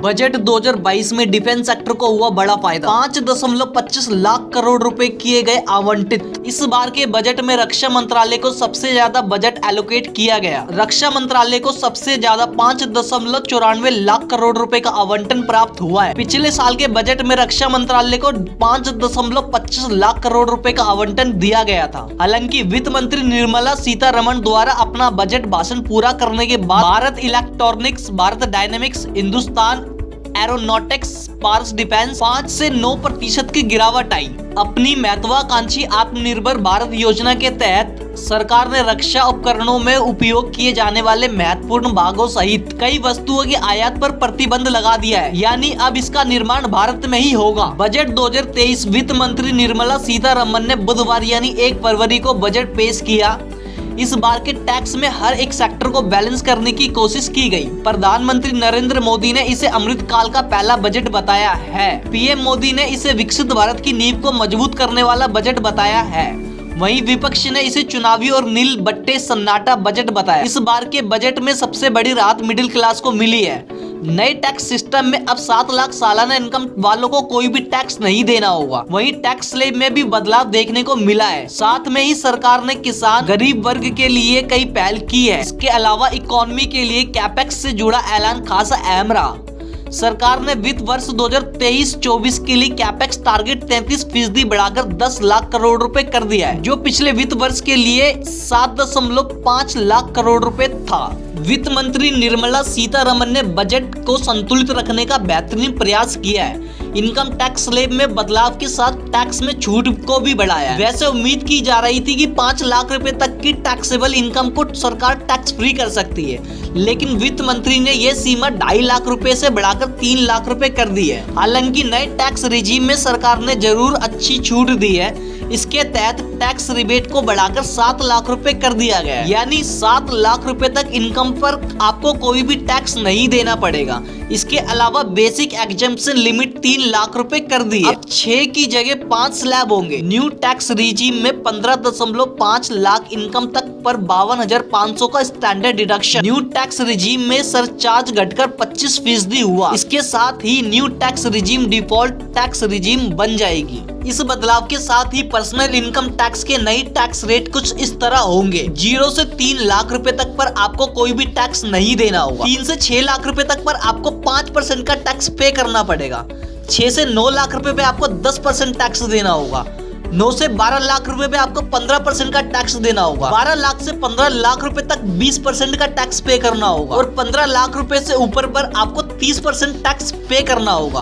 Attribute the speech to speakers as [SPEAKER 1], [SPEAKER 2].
[SPEAKER 1] Budget 2022 में defence sector को हुआ बड़ा फायदा। 5.25 लाख करोड़ रुपए किए गए आवंटित। इस बार के बजट में रक्षा मंत्रालय को सबसे ज्यादा बजट एलोकेट किया गया। रक्षा मंत्रालय को सबसे ज्यादा 5.94 लाख करोड़ रुपए का आवंटन प्राप्त हुआ है। पिछले साल के बजट में रक्षा मंत्रालय को 5.25 लाख करोड़ रुपए का आवंटन दिया गया था। हालांकि वित्त मंत्री निर्मला सीतारमण द्वारा अपना बजट भाषण पूरा करने के बाद Bharat Electronics, Bharat Dynamics, Hindustan Aeronautics, स्पार्स डिफेंस 5 से 9% की गिरावट आई। अपनी महत्वाकांक्षी आत्मनिर्भर भारत योजना के तहत सरकार ने रक्षा उपकरणों में उपयोग किए जाने वाले महत्वपूर्ण भागों सहित कई वस्तुओं की आयात पर प्रतिबंध लगा दिया है, यानी अब इसका निर्माण भारत में ही होगा। बजट 2023 वित्त मंत्री निर्मला सीतारमण ने बुधवार यानी 1 फरवरी को बजट पेश किया। इस बार के टैक्स में हर एक सेक्टर को बैलेंस करने की कोशिश की गई। प्रधानमंत्री नरेंद्र मोदी ने इसे अमृत काल का पहला बजट बताया है। पीएम मोदी ने इसे विकसित भारत की नींव को मजबूत करने वाला बजट बताया है। वहीं विपक्ष ने इसे चुनावी और नील बट्टे सन्नाटा बजट बताया। इस बार के बजट में सबसे बड़ी राहत मिडिल क्लास को मिली है। नए टैक्स सिस्टम में अब 7 लाख सालाना इनकम वालों को कोई भी टैक्स नहीं देना होगा। वहीं टैक्स स्लैब में भी बदलाव देखने को मिला है। साथ में ही सरकार ने किसान गरीब वर्ग के लिए कई पहल की है। इसके अलावा इकोनॉमी के लिए कैपेक्स से जुड़ा ऐलान खासा अहम रहा। सरकार ने वित्त वर्ष 2023-24 के लिए कैपेक्स टारगेट 33% बढ़ाकर 10 लाख करोड़ रुपए कर दिया है, जो पिछले वित्त वर्ष के लिए 7.5 लाख करोड़ रुपए था। वित्त मंत्री निर्मला सीतारमण ने बजट को संतुलित रखने का बेहतरीन प्रयास किया है। इनकम टैक्स स्लैब में बदलाव के साथ टैक्स में छूट को भी बढ़ाया। वैसे उम्मीद की जा रही थी कि 5 लाख रुपए तक की टैक्सेबल इनकम को सरकार टैक्स फ्री कर सकती है, लेकिन वित्त मंत्री ने यह सीमा 2.5 लाख रुपए से बढ़ाकर 3 लाख रुपए कर दी है। हालांकि नए टैक्स रिजीम में सरकार ने जरूर अच्छी छूट दी है। इसके तहत टैक्स रिबेट को बढ़ाकर 7 लाख रुपए कर दिया गया है, यानी 7 लाख रुपए तक इनकम पर आपको कोई भी टैक्स नहीं देना पड़ेगा। इसके अलावा बेसिक एग्जेम्पशन लिमिट 3 लाख रुपए कर दी है। अब 6 की जगह 5 स्लैब होंगे। न्यू टैक्स रिजीम में 15.5 लाख इनकम तक पर 52,500 का standard deduction. New tax regime में सरचार्ज घटकर 25% हुआ। इसके साथ ही new tax regime default tax regime बन जाएगी। इस बदलाव के साथ ही पर्सनल इनकम टैक्स के नई टैक्स रेट कुछ इस तरह होंगे। 0 से 3 लाख रुपए तक पर आपको कोई भी टैक्स नहीं देना होगा। 3 से 6 लाख रुपए तक पर आपको 5% का टैक्स पे करना पड़ेगा। 6 से 9 लाख रुपए पे आपको 10% टैक्स देना होगा। 9 से 12 लाख रुपए पे आपको 15% का टैक्स देना होगा। 12 लाख से 15 लाख रुपए तक 20% का टैक्स पे करना होगा और 15 लाख रुपए से ऊपर पर आपको 30% टैक्स पे करना होगा।